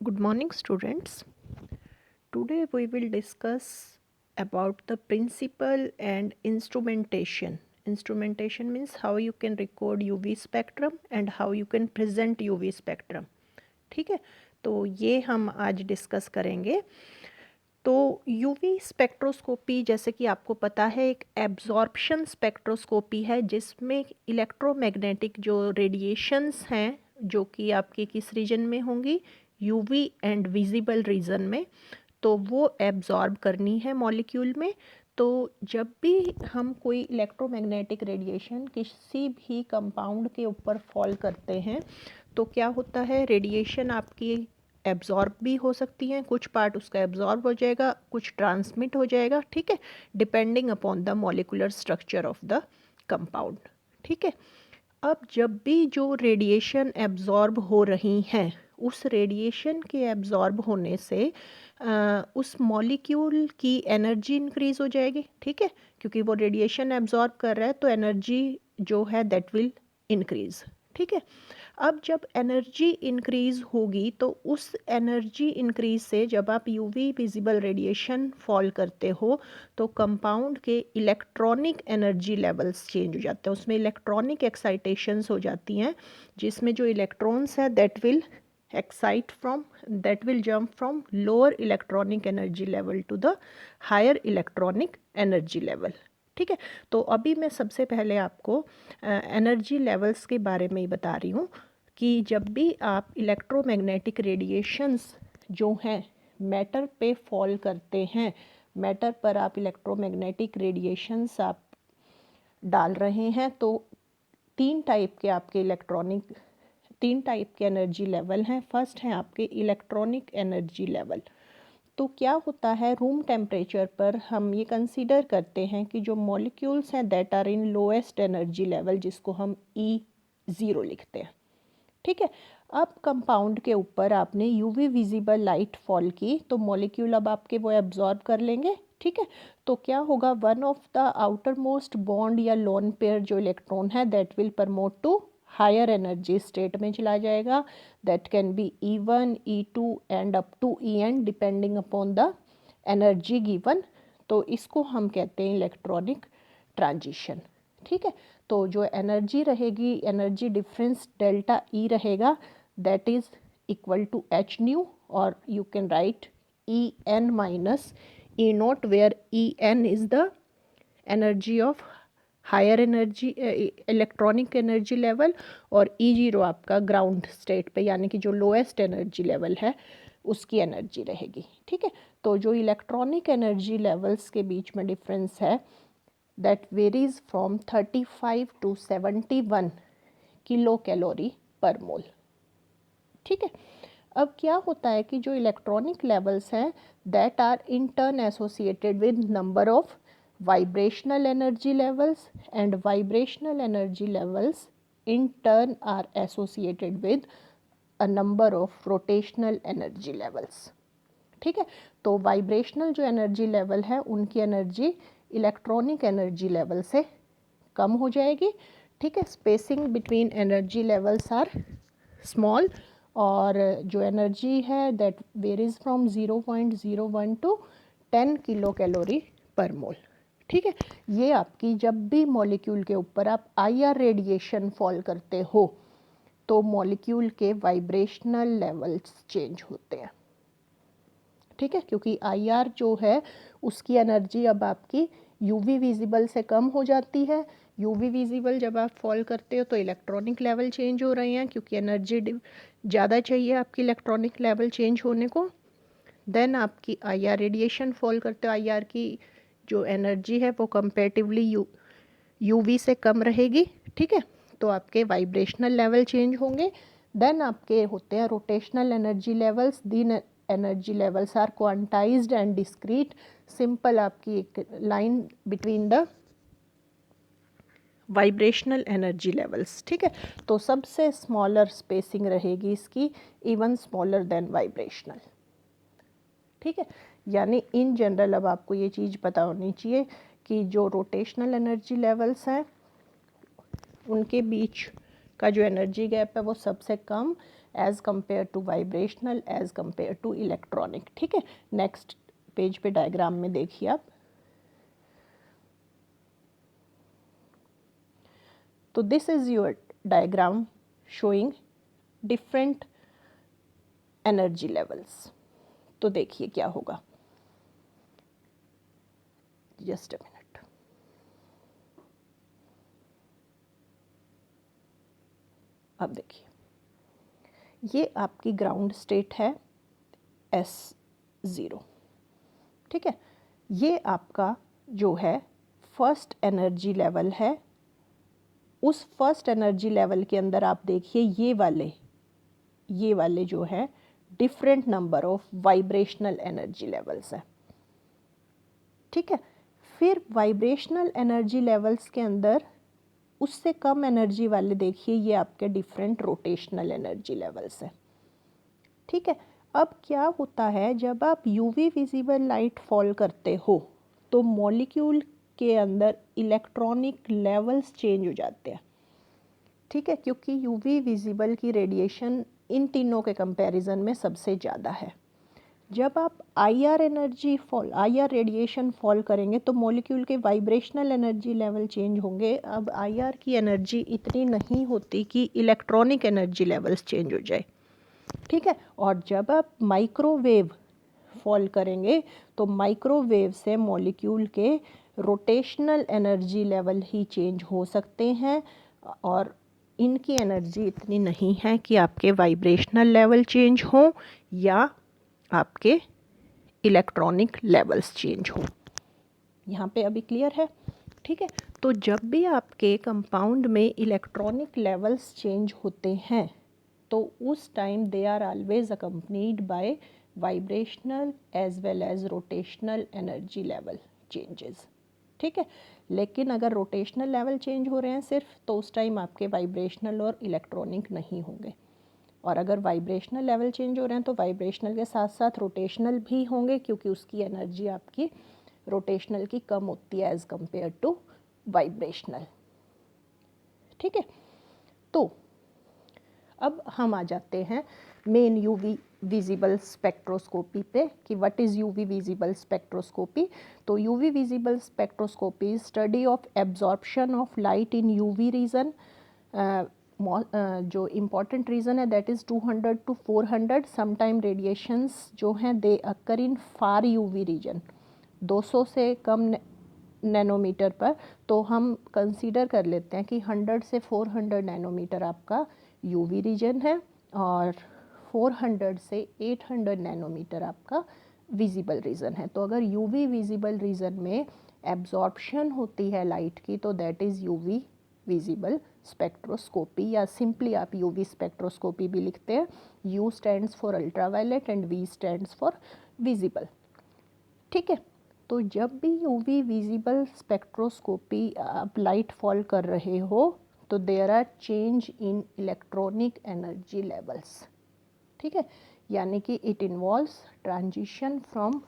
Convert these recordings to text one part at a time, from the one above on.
Good morning, students. Today we will discuss about the principle and instrumentation. Instrumentation means how you can record UV spectrum and how you can present UV spectrum. ठीक है, तो ये हम आज discuss करेंगे। तो UV spectroscopy जैसे कि आपको पता है एक एब्जॉर्प्शन स्पेक्ट्रोस्कोपी है जिसमें इलेक्ट्रोमैग्नेटिक जो रेडिएशंस हैं जो कि आपके किस रीजन में होंगी, यूवी एंड विजिबल रीजन में, तो वो एब्जॉर्ब करनी है मॉलिक्यूल में। तो जब भी हम कोई इलेक्ट्रोमैग्नेटिक रेडिएशन किसी भी कंपाउंड के ऊपर फॉल करते हैं तो क्या होता है, रेडिएशन आपकी एब्जॉर्ब भी हो सकती हैं, कुछ पार्ट उसका एब्जॉर्ब हो जाएगा, कुछ ट्रांसमिट हो जाएगा, ठीक है, depending upon the molecular structure of the compound. ठीक है, अब जब भी जो रेडिएशन एब्जॉर्ब हो रही हैं उस रेडिएशन के एब्जॉर्ब होने से उस मॉलिक्यूल की एनर्जी इंक्रीज हो जाएगी। ठीक है, क्योंकि वो रेडिएशन एब्जॉर्ब कर रहा है तो एनर्जी जो है दैट विल इंक्रीज। ठीक है, अब जब एनर्जी इंक्रीज होगी तो उस एनर्जी इंक्रीज से जब आप यूवी विजिबल रेडिएशन फॉल करते हो तो कंपाउंड के इलेक्ट्रॉनिक एनर्जी लेवल्स चेंज हो जाते हैं, उसमें इलेक्ट्रॉनिक एक्साइटेशंस हो जाती हैं जिसमें जो इलेक्ट्रॉन्स है that will jump from lower electronic energy level to the higher electronic energy level। ठीक है, तो अभी मैं सबसे पहले आपको एनर्जी लेवल्स के बारे में ही बता रही हूँ कि जब भी आप इलेक्ट्रोमैग्नेटिक रेडिएशंस जो हैं मैटर पे फॉल करते हैं, मैटर पर आप इलेक्ट्रोमैग्नेटिक रेडिएशंस आप डाल रहे हैं तो तीन टाइप के एनर्जी लेवल हैं। फर्स्ट है आपके इलेक्ट्रॉनिक एनर्जी लेवल। तो क्या होता है, रूम टेम्परेचर पर हम ये कंसीडर करते हैं कि जो मॉलिक्यूल्स हैं that are in lowest energy level, जिसको हम E0 लिखते हैं। ठीक है, अब कंपाउंड के ऊपर आपने यूवी विजिबल लाइट फॉल की तो मॉलिक्यूल अब आपके वो एब्जॉर्ब कर लेंगे। ठीक है, तो क्या होगा, one of the outermost bond या लोन पेयर जो इलेक्ट्रॉन है that will promote to higher energy state में चला जाएगा। That can be E1, E2 and up to En depending upon the energy given. तो इसको हम कहते हैं इलेक्ट्रॉनिक ट्रांजिशन। ठीक है, तो जो एनर्जी रहेगी, एनर्जी डिफरेंस डेल्टा ई रहेगा, that is equal to h nu, और you can write E n minus E naught, where E n is the energy of higher energy electronic energy level और E0 आपका ground state पे यानी कि जो lowest energy level है उसकी energy रहेगी। ठीक है, तो जो इलेक्ट्रॉनिक एनर्जी लेवल्स के बीच में डिफरेंस है that varies from 35 to 71 kilo calorie per mole. ठीक है, अब क्या होता है कि जो इलेक्ट्रॉनिक लेवल्स हैं that are in turn associated with number of vibrational energy levels and vibrational energy levels in turn are associated with a number of rotational energy levels. ठीक है, तो वाइब्रेशनल जो एनर्जी लेवल है उनकी energy electronic energy level से कम हो जाएगी। ठीक है, spacing between energy levels are small, और जो एनर्जी है that varies from 0.01 to 10 kilocalorie per mole. ठीक है, ये आपकी जब भी मॉलिक्यूल के ऊपर आप IR रेडिएशन फॉल करते हो तो मॉलिक्यूल के वाइब्रेशनल लेवल्स चेंज होते हैं। ठीक है, क्योंकि IR जो है उसकी एनर्जी अब आपकी यूवी विजिबल से कम हो जाती है। यूवी विजिबल जब आप फॉल करते हो तो इलेक्ट्रॉनिक लेवल चेंज हो रहे हैं क्योंकि एनर्जी ज़्यादा चाहिए आपकी इलेक्ट्रॉनिक लेवल चेंज होने को। देन आपकी IR रेडिएशन फॉल करते हो, IR की जो एनर्जी है वो कंपेरेटिवली यूवी से कम रहेगी। ठीक है, तो आपके वाइब्रेशनल लेवल चेंज होंगे। देन आपके होते हैं rotational energy levels. Then energy levels are quantized and discrete. Simple आपकी एक line between the vibrational energy levels. ठीक है, तो सबसे स्मॉलर स्पेसिंग रहेगी इसकी, इवन स्मॉलर देन वाइब्रेशनल। ठीक है, यानी इन जनरल अब आपको ये चीज़ पता होनी चाहिए कि जो रोटेशनल एनर्जी लेवल्स हैं उनके बीच का जो एनर्जी गैप है वो सबसे कम as compare to vibrational as compare to electronic. ठीक है, नेक्स्ट पेज पे डायग्राम में देखिए आप। तो this is your diagram showing different energy levels. तो देखिए क्या होगा, जस्ट अ मिनट। अब देखिए, ये आपकी ग्राउंड स्टेट है S0। ठीक है, ये आपका जो है फर्स्ट एनर्जी लेवल है। उस फर्स्ट एनर्जी लेवल के अंदर आप देखिए ये वाले जो है different number of vibrational energy levels है। ठीक है, फिर वाइब्रेशनल एनर्जी लेवल्स के अंदर उससे कम एनर्जी वाले देखिए ये आपके डिफरेंट रोटेशनल एनर्जी लेवल्स है। ठीक है, अब क्या होता है जब आप यूवी विजिबल लाइट फॉल करते हो तो मॉलिक्यूल के अंदर इलेक्ट्रॉनिक लेवल्स चेंज हो जाते हैं। ठीक है, क्योंकि यूवी विजिबल की रेडिएशन इन तीनों के कंपैरिजन में सबसे ज़्यादा है। जब आप आईआर रेडिएशन फॉल करेंगे तो मॉलिक्यूल के वाइब्रेशनल एनर्जी लेवल चेंज होंगे। अब आईआर की एनर्जी इतनी नहीं होती कि इलेक्ट्रॉनिक एनर्जी लेवल्स चेंज हो जाए। ठीक है, और जब आप माइक्रोवेव फॉल करेंगे तो माइक्रोवेव से मॉलिक्यूल के रोटेशनल एनर्जी लेवल ही चेंज हो सकते हैं और इनकी एनर्जी इतनी नहीं है कि आपके वाइब्रेशनल लेवल चेंज हो या आपके इलेक्ट्रॉनिक लेवल्स चेंज हो। यहाँ पे अभी क्लियर है? ठीक है, तो जब भी आपके कंपाउंड में इलेक्ट्रॉनिक लेवल्स चेंज होते हैं तो उस time they are always accompanied by vibrational as well as rotational energy level changes. ठीक है, लेकिन अगर रोटेशनल लेवल चेंज हो रहे हैं सिर्फ, तो उस टाइम आपके वाइब्रेशनल और इलेक्ट्रॉनिक नहीं होंगे। और अगर वाइब्रेशनल लेवल चेंज हो रहे हैं तो वाइब्रेशनल के साथ साथ रोटेशनल भी होंगे, क्योंकि उसकी एनर्जी आपकी रोटेशनल की कम होती है एज कंपेयर टू वाइब्रेशनल। ठीक है, तो अब हम आ जाते हैं मेन यूवी विजिबल स्पेक्ट्रोस्कोपी पे कि what is UV visible spectroscopy. तो UV visible spectroscopy is study of absorption of light in UV region. जो इम्पॉर्टेंट रीज़न है that is 200 to 400। Sometime radiations जो हैं दे अकर इन फार यूवी रीजन, 200 से कम नैनोमीटर पर। तो हम कंसीडर कर लेते हैं कि 100 से 400 नैनोमीटर आपका यूवी रीजन है और 400 से 800 नैनोमीटर आपका विजिबल रीजन है। तो अगर यूवी विजिबल रीजन में एब्जॉर्प्शन होती है लाइट की तो that is UV visible spectroscopy, या सिंपली आप यूवी स्पेक्ट्रोस्कोपी भी लिखते हैं। U stands for ultraviolet and V stands for visible. ठीक है, तो जब भी यूवी विजिबल स्पेक्ट्रोस्कोपी आप लाइट फॉल कर रहे हो तो there are change in electronic energy levels. ठीक है, यानी कि it involves transition from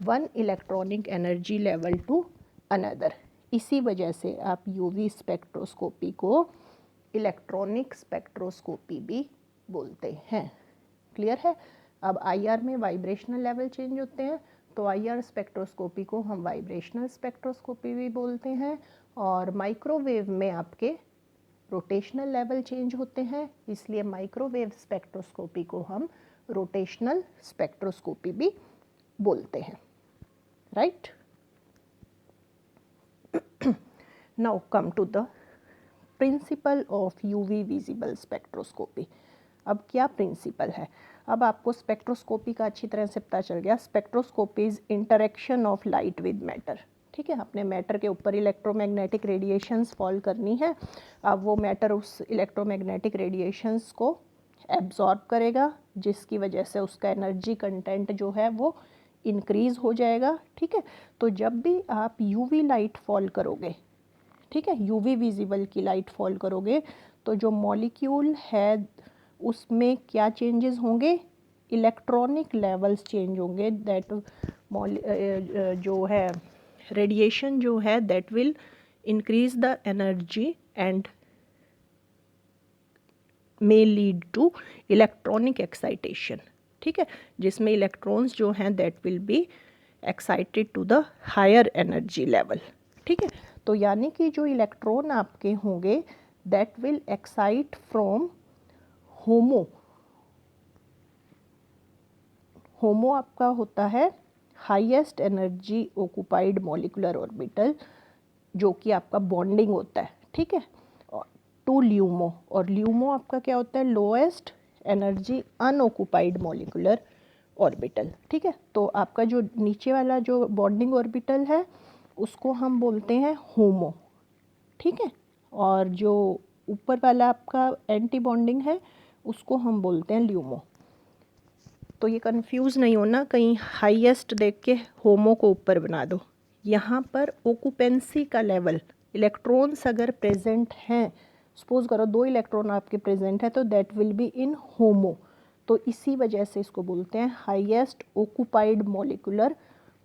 one electronic energy level two another. इसी वजह से आप यूवी स्पेक्ट्रोस्कोपी को इलेक्ट्रॉनिक स्पेक्ट्रोस्कोपी भी बोलते हैं। क्लियर है? अब आईआर में वाइब्रेशनल लेवल चेंज होते हैं तो आईआर स्पेक्ट्रोस्कोपी को हम वाइब्रेशनल स्पेक्ट्रोस्कोपी भी बोलते हैं, और माइक्रोवेव में आपके रोटेशनल लेवल चेंज होते हैं, इसलिए माइक्रोवेव स्पेक्ट्रोस्कोपी को हम रोटेशनल स्पेक्ट्रोस्कोपी भी बोलते हैं। Right? Now come to the principle of UV visible spectroscopy. अब क्या प्रिंसिपल है? अब आपको स्पेक्ट्रोस्कोपी का अच्छी तरह से पता चल गया। Spectroscopy is interaction of light with matter. ठीक है, अपने मैटर के ऊपर इलेक्ट्रोमैग्नेटिक रेडिएशंस फॉल करनी है। अब वो मैटर उस इलेक्ट्रोमैग्नेटिक रेडिएशंस को एब्जॉर्ब करेगा, जिसकी वजह से उसका एनर्जी कंटेंट जो है वो इंक्रीज़ हो जाएगा। ठीक है, तो जब भी आप यूवी लाइट फॉल करोगे, ठीक है, यूवी विजिबल की लाइट फॉल करोगे तो जो मॉलिक्यूल है उसमें क्या चेंजेस होंगे? इलेक्ट्रॉनिक लेवल्स चेंज होंगे। दैट जो है रेडिएशन जो है that will increase the energy and may lead to electronic excitation, ठीक है, जिसमें इलेक्ट्रॉन्स जो हैं that will be excited to the higher energy level, ठीक है। तो यानी कि जो इलेक्ट्रॉन आपके होंगे that will excite from HOMO आपका होता है highest energy occupied molecular orbital, जो कि आपका बॉन्डिंग होता है, ठीक है, टू ल्यूमो, और ल्यूमो आपका क्या होता है, lowest energy unoccupied molecular orbital, ठीक है। तो आपका जो नीचे वाला जो बॉन्डिंग ऑर्बिटल है उसको हम बोलते हैं होमो, ठीक है, और जो ऊपर वाला आपका एंटी बॉन्डिंग है उसको हम बोलते हैं ल्यूमो। तो ये कंफ्यूज नहीं होना, कहीं हाईएस्ट देख के होमो को ऊपर बना दो। यहाँ पर ऑक्यूपेंसी का लेवल, इलेक्ट्रॉन्स अगर प्रेजेंट हैं, सपोज करो 2 इलेक्ट्रॉन आपके प्रेजेंट है तो दैट विल बी इन होमो, तो इसी वजह से इसको बोलते हैं हाईएस्ट ऑक्यूपाइड मॉलिक्यूलर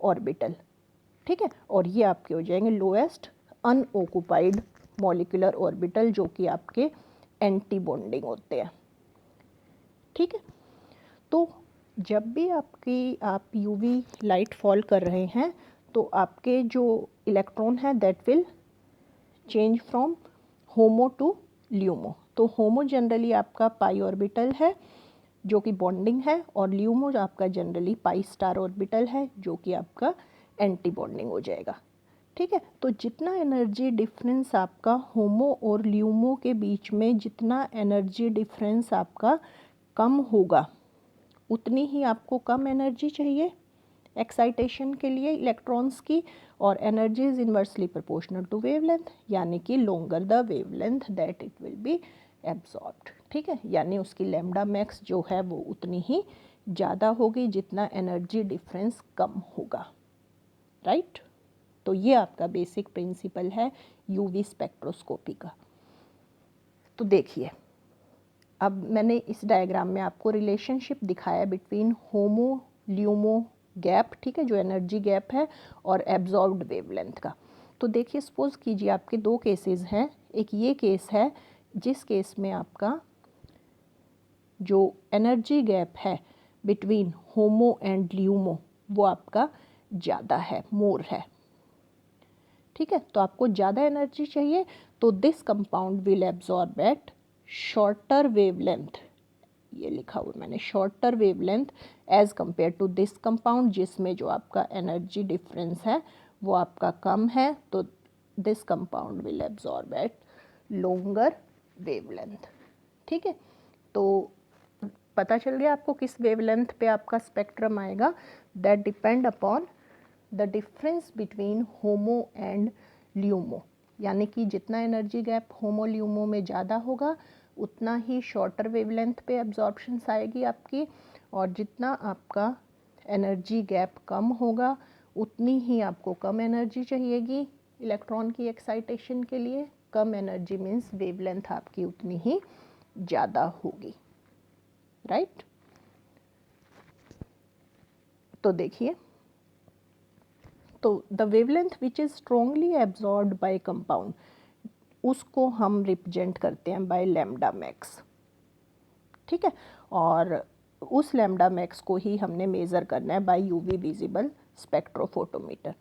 ऑर्बिटल, ठीक है। और ये आपके हो जाएंगे लोएस्ट अनऑक्यूपाइड मॉलिक्यूलर ऑर्बिटल, जो कि आपके एंटी बॉन्डिंग होते हैं, ठीक है। तो जब भी आप यूवी लाइट फॉल कर रहे हैं तो आपके जो इलेक्ट्रॉन है that will change from HOMO to LUMO. तो होमो जनरली आपका पाई ऑर्बिटल है जो कि बॉन्डिंग है, और ल्यूमो जो आपका जनरली पाई स्टार ऑर्बिटल है जो कि आपका एंटी बॉन्डिंग हो जाएगा, ठीक है। तो जितना एनर्जी डिफरेंस आपका होमो और ल्यूमो के बीच में, जितना एनर्जी डिफरेंस आपका कम होगा उतनी ही आपको कम एनर्जी चाहिए एक्साइटेशन के लिए इलेक्ट्रॉन्स की, और energy is inversely proportional to wavelength, यानी कि longer the wavelength that it will be absorbed, ठीक है। यानी उसकी लैम्डा मैक्स जो है वो उतनी ही ज़्यादा होगी जितना एनर्जी डिफरेंस कम होगा, राइट। तो ये आपका बेसिक प्रिंसिपल है यूवी स्पेक्ट्रोस्कोपी का। तो देखिए, अब मैंने इस डायग्राम में आपको रिलेशनशिप दिखाया बिटवीन होमो ल्यूमो गैप, ठीक है, जो एनर्जी गैप है, और एब्जॉर्ब्ड वेवलेंथ का। तो देखिए, सपोज कीजिए आपके 2 केसेस हैं। एक ये केस है जिस केस में आपका जो एनर्जी गैप है बिटवीन होमो एंड ल्यूमो वो आपका ज़्यादा है, मोर है, ठीक है। तो आपको ज़्यादा एनर्जी चाहिए, तो this compound will absorb at shorter wavelength, ये लिखा हुआ मैंने shorter wavelength as compare to this compound, जिसमें जो आपका एनर्जी डिफरेंस है वो आपका कम है, तो this compound will absorb at longer wavelength, ठीक है। तो पता चल गया आपको किस वेवलेंथ पे आपका स्पेक्ट्रम आएगा, that depend upon the difference between homo and LUMO, यानी कि जितना एनर्जी गैप होमो ल्यूमो में ज़्यादा होगा उतना ही शॉर्टर वेवलेंथ पे एब्जॉर्प्शंस आएगी आपकी, और जितना आपका एनर्जी गैप कम होगा उतनी ही आपको कम एनर्जी चाहिएगी इलेक्ट्रॉन की एक्साइटेशन के लिए। कम एनर्जी मीन्स वेवलेंथ आपकी उतनी ही ज़्यादा होगी, राइट। तो देखिए, तो the wavelength which is strongly absorbed bye compound, उसको हम रिप्रेजेंट करते हैं बाय लैम्डा मैक्स, ठीक है। और उस लैम्डा मैक्स को ही हमने मेज़र करना है बाय यूवी विजिबल स्पेक्ट्रोफोटोमीटर,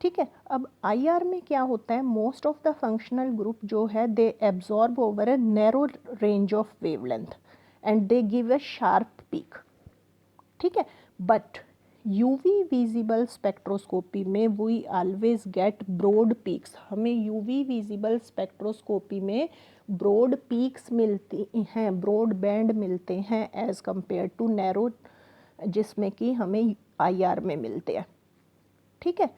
ठीक है। अब आईआर में क्या होता है, most of the functional group जो है they absorb over a narrow range of wavelength and they give a sharp peak, ठीक है। बट यूवी विजिबल स्पेक्ट्रोस्कोपी में we always get broad peaks, हमें यूवी विजिबल स्पेक्ट्रोस्कोपी में broad peaks मिलती हैं, broad band मिलते हैं एज कंपेयर टू नैरो, जिसमें कि हमें आईआर में मिलते हैं, ठीक है।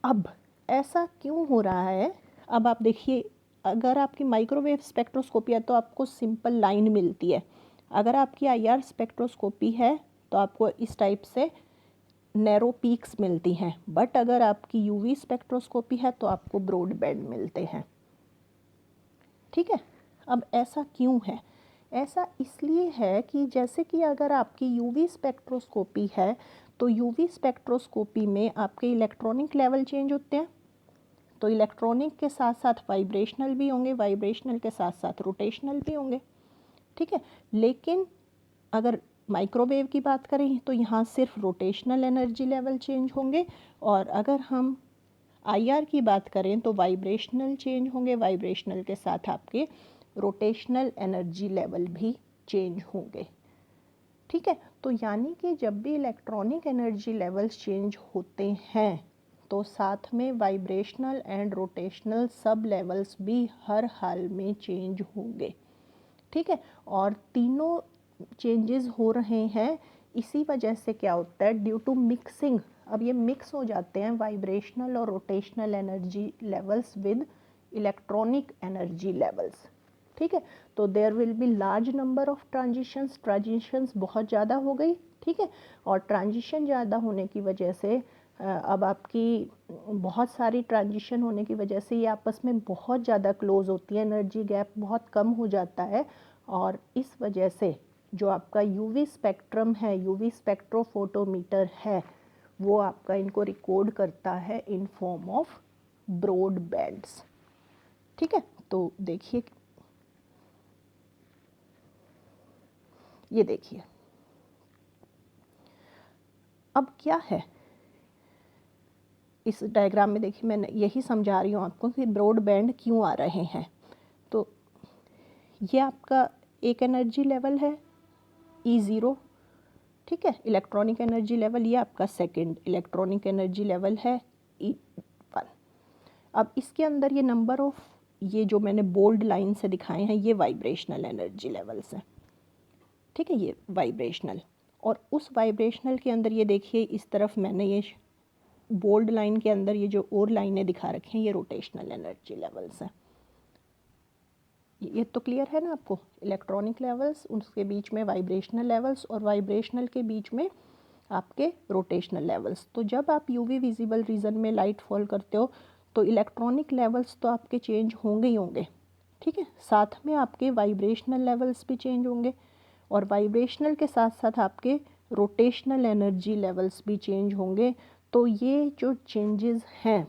अब ऐसा क्यों हो रहा है, अब आप देखिए, अगर आपकी माइक्रोवेव स्पेक्ट्रोस्कोपी है तो आपको सिंपल लाइन मिलती है, अगर आपकी आईआर स्पेक्ट्रोस्कोपी है तो आपको इस टाइप से नैरो पीक्स मिलती हैं, बट अगर आपकी यूवी स्पेक्ट्रोस्कोपी है तो आपको ब्रॉड बैंड मिलते हैं, ठीक है। अब ऐसा क्यों है, ऐसा इसलिए है कि जैसे कि अगर आपकी यूवी स्पेक्ट्रोस्कोपी है तो यूवी स्पेक्ट्रोस्कोपी में आपके इलेक्ट्रॉनिक लेवल चेंज होते हैं, तो इलेक्ट्रॉनिक के साथ साथ वाइब्रेशनल भी होंगे, वाइब्रेशनल के साथ साथ रोटेशनल भी होंगे, ठीक है। लेकिन अगर माइक्रोवेव की बात करें तो यहाँ सिर्फ रोटेशनल एनर्जी लेवल चेंज होंगे, और अगर हम आईआर की बात करें तो वाइब्रेशनल चेंज होंगे, वाइब्रेशनल के साथ आपके रोटेशनल एनर्जी लेवल भी चेंज होंगे। ठीक है, तो यानी कि जब भी इलेक्ट्रॉनिक एनर्जी लेवल्स चेंज होते हैं तो साथ में वाइब्रेशनल एंड रोटेशनल सब लेवल्स भी हर हाल में चेंज होंगे। ठीक है, और तीनों चेंजेस हो रहे हैं इसी वजह से क्या होता है, ड्यू टू मिक्सिंग। अब ये मिक्स हो जाते हैं वाइब्रेशनल और rotational energy levels with electronic energy levels. ठीक है, तो there will be large number of transitions बहुत ज़्यादा हो गई। ठीक है, और ट्रांजिशन ज़्यादा होने की वजह से अब आपकी बहुत सारी ट्रांजिशन होने की वजह से ये आपस में बहुत ज़्यादा क्लोज होती है, एनर्जी गैप बहुत कम हो जाता है, और इस वजह से जो आपका यूवी स्पेक्ट्रम है, यूवी स्पेक्ट्रोफोटोमीटर है, वो आपका इनको रिकॉर्ड करता है in form of broad bands. ठीक है, तो देखिए, ये देखिए अब क्या है इस डायग्राम में। देखिए, मैं यही समझा रही हूँ आपको कि ब्रॉड बैंड क्यों आ रहे हैं। तो ये आपका एक एनर्जी लेवल है E0। ठीक है, इलेक्ट्रॉनिक एनर्जी लेवल, ये आपका सेकंड इलेक्ट्रॉनिक एनर्जी लेवल है E1। अब इसके अंदर ये नंबर ऑफ, ये जो मैंने बोल्ड लाइन से दिखाए हैं, ये वाइब्रेशनल एनर्जी लेवल्स हैं। ठीक है, ये वाइब्रेशनल, और उस वाइब्रेशनल के अंदर ये देखिए इस तरफ मैंने ये बोल्ड लाइन के अंदर ये जो और लाइनें दिखा रखी हैं, ये रोटेशनल एनर्जी लेवल्स हैं। ये तो क्लियर है ना आपको, इलेक्ट्रॉनिक लेवल्स, उसके बीच में वाइब्रेशनल लेवल्स, और वाइब्रेशनल के बीच में आपके रोटेशनल लेवल्स। तो जब आप यूवी विजिबल रीजन में लाइट फॉल करते हो तो इलेक्ट्रॉनिक लेवल्स तो आपके चेंज होंगे ही होंगे। ठीक है, साथ में आपके वाइब्रेशनल लेवल्स भी चेंज होंगे, और वाइब्रेशनल के साथ साथ आपके रोटेशनल एनर्जी लेवल्स भी चेंज होंगे। तो ये जो चेंजेस हैं,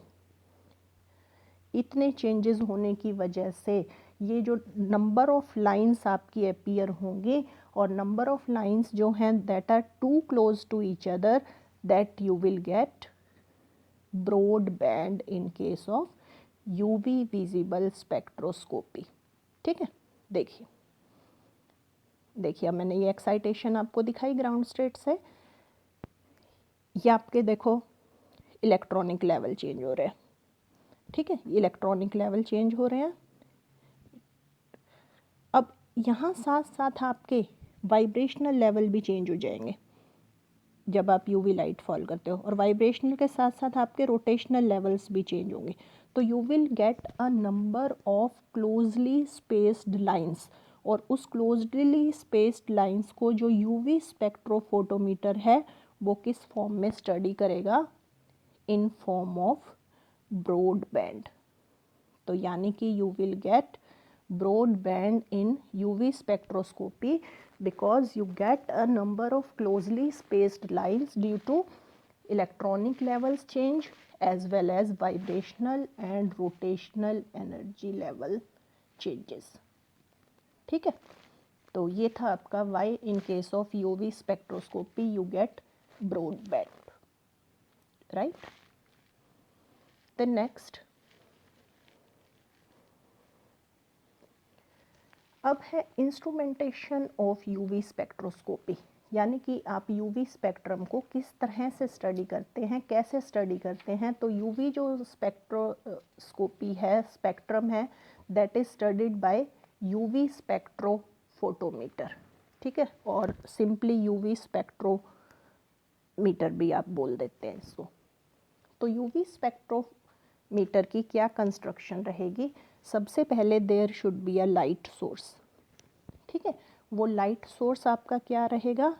इतने चेंजेस होने की वजह से ये जो नंबर ऑफ लाइंस आपकी अपीयर होंगे, और नंबर ऑफ लाइंस जो हैं that are too close to each other, that you will get broad band in case of UV visible spectroscopy. ठीक है, देखिए देखिए, अब मैंने ये एक्साइटेशन आपको दिखाई ग्राउंड स्टेट से। ये आपके देखो इलेक्ट्रॉनिक लेवल चेंज हो रहे हैं। ठीक है, इलेक्ट्रॉनिक लेवल चेंज हो रहे हैं। अब यहाँ साथ साथ आपके वाइब्रेशनल लेवल भी चेंज हो जाएंगे जब आप यूवी लाइट फॉल करते हो, और वाइब्रेशनल के साथ साथ आपके रोटेशनल लेवल्स भी चेंज होंगे। तो you will get a number of closely spaced lines, और उस क्लोजली स्पेस्ड लाइंस को जो यूवी स्पेक्ट्रोफोटोमीटर है वो किस फॉर्म में स्टडी करेगा, in form of broad band. तो यानी कि you will get broad band in UV spectroscopy because you get a number of closely spaced lines due to electronic levels change as well as vibrational and rotational energy level changes। ठीक है, तो ये था आपका why in case of UV spectroscopy you get broad band, right? Then next, अब है instrumentation of UV spectroscopy, यानी कि आप यूवी स्पेक्ट्रम को किस तरह से स्टडी करते हैं, कैसे स्टडी करते हैं। तो यूवी जो स्पेक्ट्रोस्कोपी है, स्पेक्ट्रम है, that is studied by UV spectrophotometer. ठीक है, और सिंपली यूवी स्पेक्ट्रोमीटर भी आप बोल देते हैं इसको। तो यूवी स्पेक्ट्रोमीटर की क्या कंस्ट्रक्शन रहेगी, सबसे पहले there should be a light source. ठीक है, वो लाइट सोर्स आपका क्या रहेगा,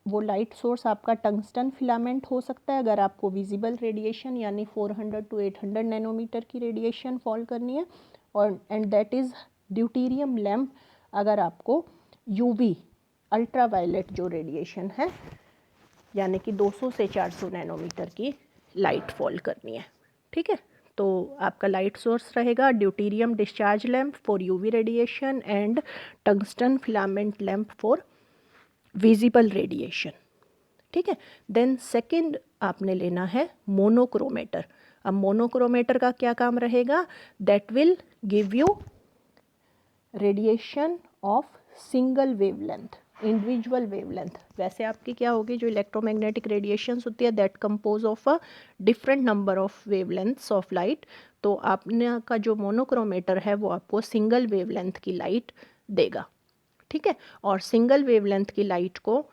वो लाइट सोर्स आपका टंगस्टन फिलामेंट हो सकता है अगर आपको विजिबल रेडिएशन यानी 400 to 800 नैनोमीटर की रेडिएशन फॉल करनी है, और and that is deuterium lamp अगर आपको यूवी अल्ट्रावायलेट जो रेडिएशन है यानी कि 200 से 400 नैनोमीटर की लाइट फॉल करनी है। ठीक है, तो आपका लाइट सोर्स रहेगा deuterium discharge lamp for UV radiation and tungsten filament lamp for visible radiation. ठीक है। देन सेकंड आपने लेना है मोनोक्रोमेटर। अब मोनोक्रोमेटर का क्या काम रहेगा, that will give you radiation of single wavelength, individual wavelength. वैसे आपकी क्या होगी, जो इलेक्ट्रोमैग्नेटिक रेडिएशंस होती है that compose of a different number of wavelengths of light, तो आपने का जो मोनोक्रोमेटर है वो आपको सिंगल वेवलेंथ की लाइट देगा। ठीक है। और सिंगल वेवलेंथ की लाइट को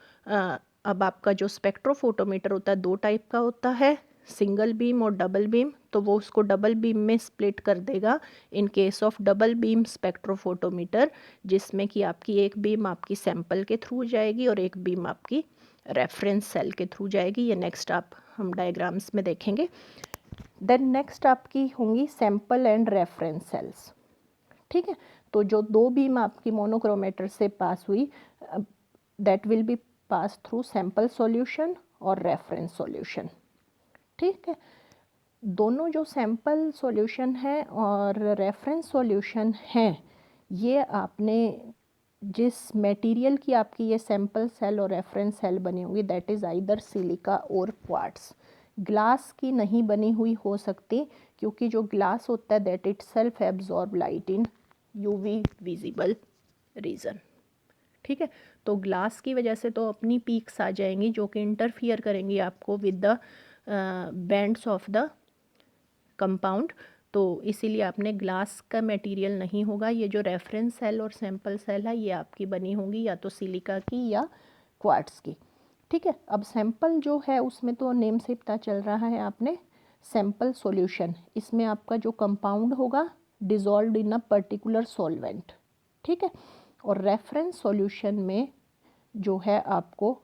अब आपका जो स्पेक्ट्रोफोटोमीटर होता है 2 टाइप का होता है, सिंगल बीम और डबल बीम, तो वो उसको डबल बीम में स्प्लिट कर देगा इन case of double beam spectrophotometer, जिसमें कि आपकी एक बीम आपकी सैंपल के थ्रू जाएगी और एक बीम आपकी रेफरेंस सेल के थ्रू जाएगी। ये नेक्स्ट हम डायग्राम्स में देखेंगे। देन नेक्स्ट आपकी होंगी सैंपल एंड रेफरेंस सेल्स। ठीक है। तो जो 2 बीम आपकी मोनोक्रोमेटर से पास हुई that will B pass through sample solution और रेफरेंस सॉल्यूशन। ठीक है। दोनों जो सैंपल सॉल्यूशन है और रेफरेंस सॉल्यूशन है, ये आपने जिस मटेरियल की आपकी ये सैंपल सेल और रेफरेंस सेल बनी होंगी दैट इज़ आइदर सिलिका और क्वार्ट्स। ग्लास की नहीं बनी हुई हो सकती, क्योंकि जो ग्लास होता है that itself absorb light in UV visible reason. ठीक है। तो ग्लास की वजह से तो अपनी पीक्स आ जाएंगी जो कि इंटरफियर करेंगी आपको with the bands of the compound, तो इसीलिए आपने ग्लास का मटेरियल नहीं होगा। ये जो रेफरेंस सेल और सैंपल सेल है ये आपकी बनी होंगी या तो सिलिका की या क्वार्ट्स की। ठीक है। अब सैंपल जो है उसमें तो नेम से पता चल रहा है आपने सैंपल सॉल्यूशन, इसमें आपका जो कंपाउंड होगा dissolved in a particular solvent. ठीक है। और रेफरेंस सॉल्यूशन में जो है आपको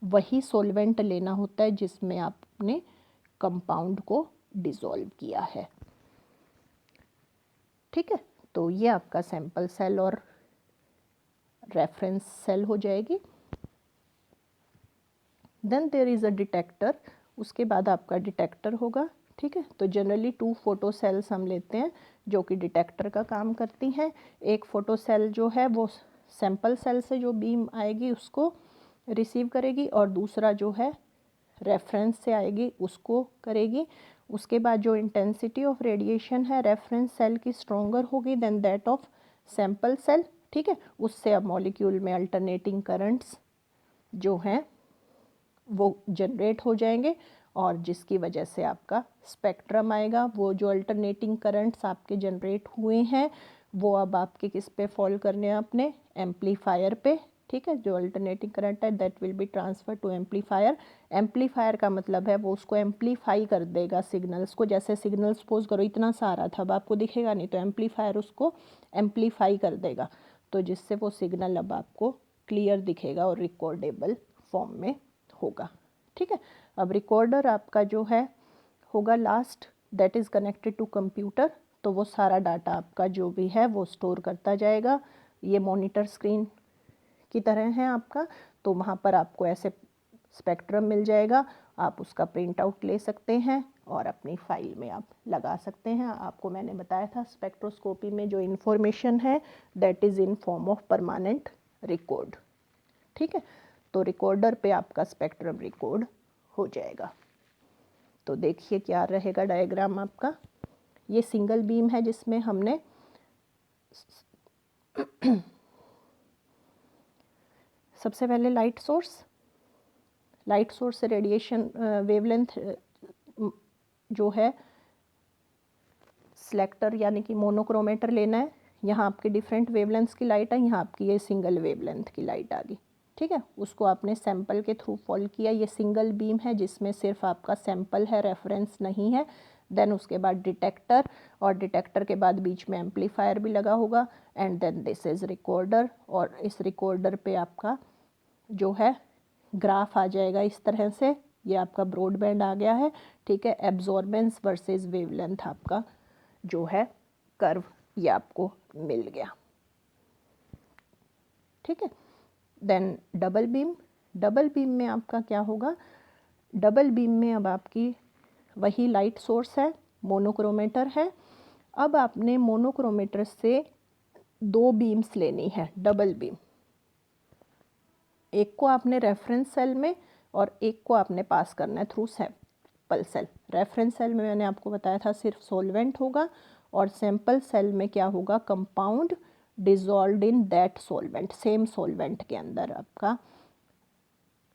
वही सॉल्वेंट लेना होता है जिसमें आपने कंपाउंड को डिसॉल्व किया है। ठीक है। तो ये आपका सैंपल सेल और रेफरेंस सेल हो जाएगी। Then there is a detector, उसके बाद आपका डिटेक्टर होगा। ठीक है। तो जनरली 2 फोटो सेल्स हम लेते हैं जो कि डिटेक्टर का काम करती हैं। एक फोटो सेल जो है वो सैंपल सेल से जो बीम आएगी उसको रिसीव करेगी और दूसरा जो है रेफरेंस से आएगी उसको करेगी। उसके बाद जो इंटेंसिटी ऑफ रेडिएशन है रेफरेंस सेल की स्ट्रॉन्गर होगी then that of sample cell. ठीक है। उससे अब मॉलिक्यूल में अल्टरनेटिंग करंट्स जो हैं वो जनरेट हो जाएंगे और जिसकी वजह से आपका स्पेक्ट्रम आएगा। वो जो अल्टरनेटिंग करंट्स आपके जनरेट हुए हैं वो अब आपके किस पे फॉल करने हैं, अपने एम्पलीफायर पे। ठीक है। जो अल्टरनेटिंग करंट है that will be transfer to amplifier. Amplifier का मतलब है वो उसको एम्पलीफाई कर देगा सिग्नल्स को। जैसे सिग्नल सपोज करो इतना सारा था, अब आपको दिखेगा नहीं, तो एम्पलीफायर उसको एम्पलीफाई कर देगा, तो जिससे वो सिग्नल अब आपको क्लियर दिखेगा और रिकॉर्डेबल फॉर्म में होगा। ठीक है। अब रिकॉर्डर आपका जो है होगा last, that is connected to computer, तो वो सारा डाटा आपका जो भी है वो स्टोर करता जाएगा। ये मॉनिटर स्क्रीन की तरह है आपका, तो वहाँ पर आपको ऐसे स्पेक्ट्रम मिल जाएगा, आप उसका प्रिंट आउट ले सकते हैं और अपनी फाइल में आप लगा सकते हैं। आपको मैंने बताया था स्पेक्ट्रोस्कोपी में जो इन्फॉर्मेशन है that is in form of permanent record. ठीक है। तो रिकॉर्डर पे आपका स्पेक्ट्रम रिकॉर्ड हो जाएगा। तो देखिए क्या रहेगा डायग्राम आपका। ये सिंगल बीम है जिसमें हमने सबसे पहले लाइट सोर्स से रेडिएशन वेवलेंथ जो है सिलेक्टर यानी कि मोनोक्रोमेटर लेना है। यहाँ आपके डिफरेंट वेवलेंथ्स की लाइट है, यहाँ आपकी ये सिंगल वेवलेंथ की लाइट आ गई। ठीक है। उसको आपने सैंपल के थ्रू फॉल किया। ये सिंगल बीम है जिसमें सिर्फ आपका सैंपल है, रेफरेंस नहीं है। देन उसके बाद डिटेक्टर, और डिटेक्टर के बाद बीच में एम्पलीफायर भी लगा होगा, and then this is recorder. और इस रिकॉर्डर पे आपका जो है ग्राफ आ जाएगा इस तरह से, ये आपका ब्रॉडबैंड आ गया है। ठीक है। एब्जॉर्बेंस वर्सेस वेवलेंथ आपका जो है कर्व ये आपको मिल गया। ठीक है। देन डबल बीम में आपका क्या होगा, डबल बीम में अब आपकी वही लाइट सोर्स है, मोनोक्रोमेटर है। अब आपने मोनोक्रोमेटर से 2 बीम्स लेनी है, डबल बीम। एक को आपने रेफरेंस सेल में और एक को आपने पास करना है through sample cell. Reference cell में मैंने आपको बताया था सिर्फ सॉल्वेंट होगा, और सैंपल सेल में क्या होगा, compound dissolved in that solvent, same solvent के अंदर आपका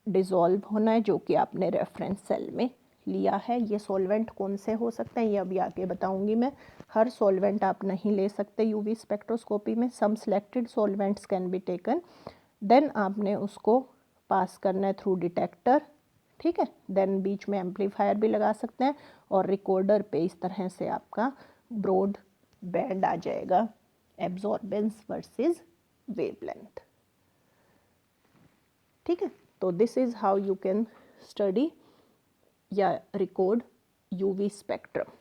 डिजॉल्व होना है, जो कि आपने रेफरेंस सेल में लिया है। ये सॉल्वेंट कौन से हो सकते हैं ये अभी आगे बताऊंगी मैं। हर सॉल्वेंट आप नहीं ले सकते यूवी स्पेक्ट्रोस्कोपी में, some selected solvents can be taken. Then आपने उसको पास करना है थ्रू डिटेक्टर, ठीक है। देन बीच में एम्पलीफायर भी लगा सकते हैं, और रिकॉर्डर पे इस तरह से आपका ब्रॉड बैंड आ जाएगा, एब्जॉर्बेंस वर्सेस वेवलेंथ, ठीक है। तो this is how you can study या record UV spectrum.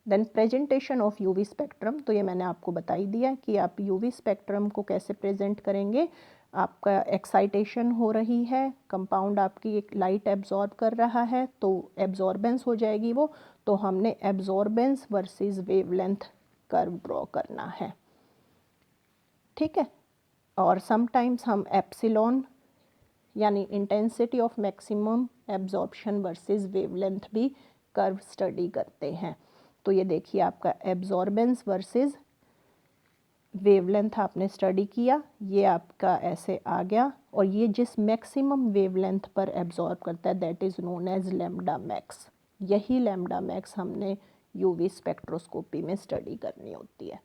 Then presentation of UV spectrum, तो ये मैंने आपको बता ही दिया कि आप यूवी स्पेक्ट्रम को कैसे प्रेजेंट करेंगे। आपका एक्साइटेशन हो रही है, कंपाउंड आपकी एक लाइट एब्जॉर्ब कर रहा है, तो एब्जॉर्बेंस हो जाएगी वो, तो हमने absorbance versus wavelength curve draw करना है, ठीक है। और समटाइम्स हम एप्सिलॉन यानी intensity of maximum absorption versus wavelength भी कर्व स्टडी करते हैं। तो ये देखिए आपका एब्जॉर्बेंस वर्सेस वेवलेंथ आपने स्टडी किया, ये आपका ऐसे आ गया, और ये जिस मैक्सिमम वेवलेंथ पर एब्जॉर्ब करता है that is known as lambda max. यही लैम्डा मैक्स हमने यूवी स्पेक्ट्रोस्कोपी में स्टडी करनी होती है,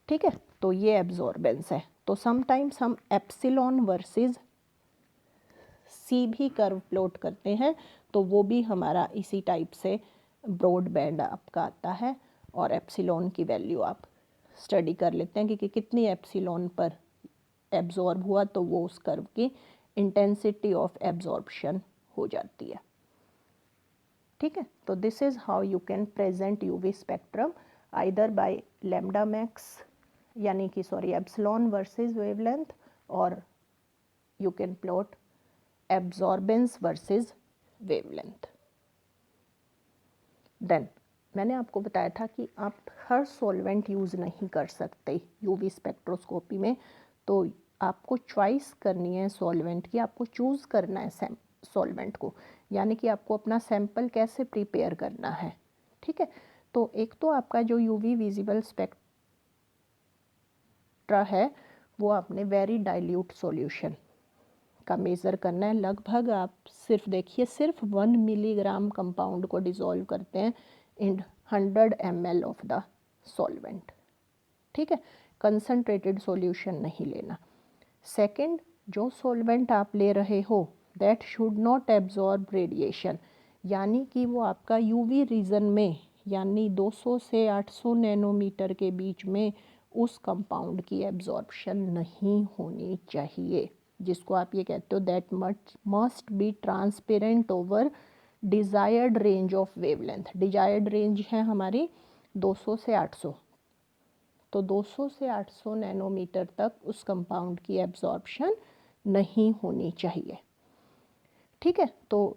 ठीक है। तो ये एब्जॉर्बेंस है। तो समटाइम्स हम एप्सिलॉन वर्सेस सी भी कर्व प्लॉट करते हैं, तो वो भी हमारा इसी टाइप से ब्रॉड बैंड आपका आता है, और एप्सिलॉन की वैल्यू आप स्टडी कर लेते हैं कि कितनी एप्सिलॉन पर एब्जॉर्ब हुआ, तो वो उस कर्व की इंटेंसिटी ऑफ एब्जॉर्प्शन हो जाती है, ठीक है। तो this is how you can present UV spectrum either by lambda max यानी कि सॉरी एप्सिलॉन वर्सेस वेवलेंथ, और you can plot absorbance versus wavelength. Then मैंने आपको बताया था कि आप हर सॉल्वेंट यूज़ नहीं कर सकते यूवी स्पेक्ट्रोस्कोपी में, तो आपको चॉइस करनी है सॉल्वेंट की, आपको चूज़ करना है सॉल्वेंट को, यानी कि आपको अपना सैंपल कैसे प्रिपेयर करना है, ठीक है। तो एक तो आपका जो यूवी विजिबल स्पेक्ट्रा है वो आपने वेरी डाइल्यूट सॉल्यूशन का मेज़र करना है। लगभग आप सिर्फ देखिए सिर्फ 1 मिलीग्राम कंपाउंड को डिज़ोल्व करते हैं इन 100 ml ऑफ द सॉल्वेंट, ठीक है। कंसनट्रेटेड सॉल्यूशन नहीं लेना। सेकंड, जो सॉल्वेंट आप ले रहे हो that should not absorb radiation, यानी कि वो आपका यूवी रीजन में यानी 200 से 800 नैनोमीटर के बीच में उस कंपाउंड की एब्जॉर्प्शन नहीं होनी चाहिए, जिसको आप ये कहते हो that must be transparent over desired range of wavelength. Desired range है हमारी 200 से 800, तो 200 से 800 नैनोमीटर तक उस कंपाउंड की एब्जॉर्प्शन नहीं होनी चाहिए, ठीक है। तो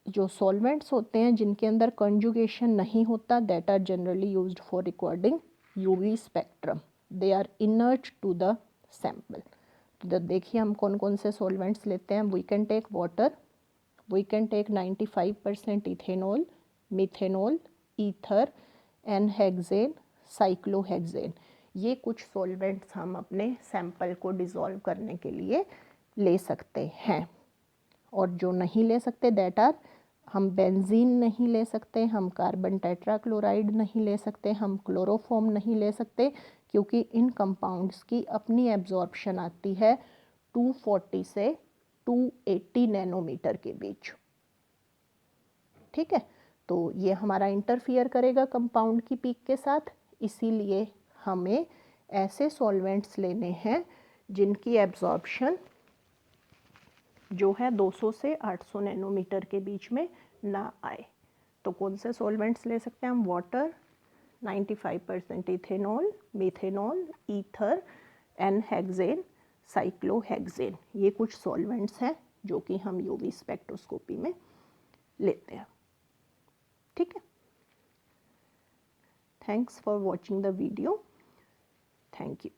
जो सॉल्वेंट्स होते हैं जिनके अंदर कंजुगेशन नहीं होता that are generally used for recording UV spectrum, they are inert to the sample. तो देखिए हम कौन कौन से सॉल्वेंट्स लेते हैं। We can take water, we can take 95% ethanol, methanol, ether, n hexane, cyclohexane. ये कुछ सॉल्वेंट्स हम अपने सैंपल को डिज़ोल्व करने के लिए ले सकते हैं। और जो नहीं ले सकते दैट आर, हम बेंजीन नहीं ले सकते, हम कार्बन टेट्राक्लोराइड नहीं ले सकते, हम क्लोरोफॉर्म नहीं ले सकते, क्योंकि इन कंपाउंड्स की अपनी एब्जॉर्प्शन आती है 240 से 280 नैनोमीटर के बीच, ठीक है। तो ये हमारा इंटरफियर करेगा कंपाउंड की पीक के साथ, इसीलिए हमें ऐसे सॉल्वेंट्स लेने हैं जिनकी एब्जॉर्प्शन जो है 200 से 800 नैनोमीटर के बीच में ना आए। तो कौन से सॉल्वेंट्स ले सकते हैं हम? Water, 95% ethanol, methanol, ether, n hexane, cyclohexane. ये कुछ सॉल्वेंट्स हैं जो कि हम यूवी स्पेक्ट्रोस्कोपी में लेते हैं। ठीक है, thanks for watching the video, thank you.